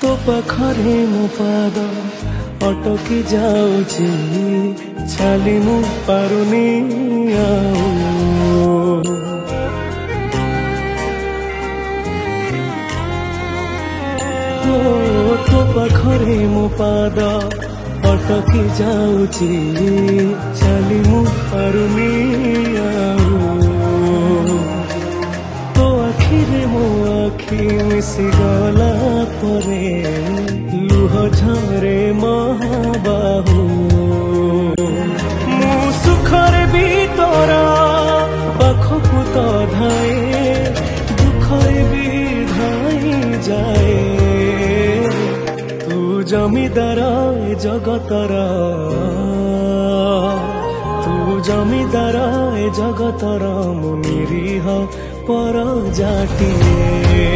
तो पाखरे मो पाद अटकी जाऊची छाली मु पारुनी तो पाखरे मो पाद अटकी जाऊची छाली मु पारुनी तो आखिरे मो आखि मिसी गला परे लुह झरे महाबाहु मु सुखरे भी तोरा पाखकु तो धाए दुखरे भी धाई जाए तू जमीदार ए जगतर तू जमीदार ए जगतर मु निरीह पर जाटिए।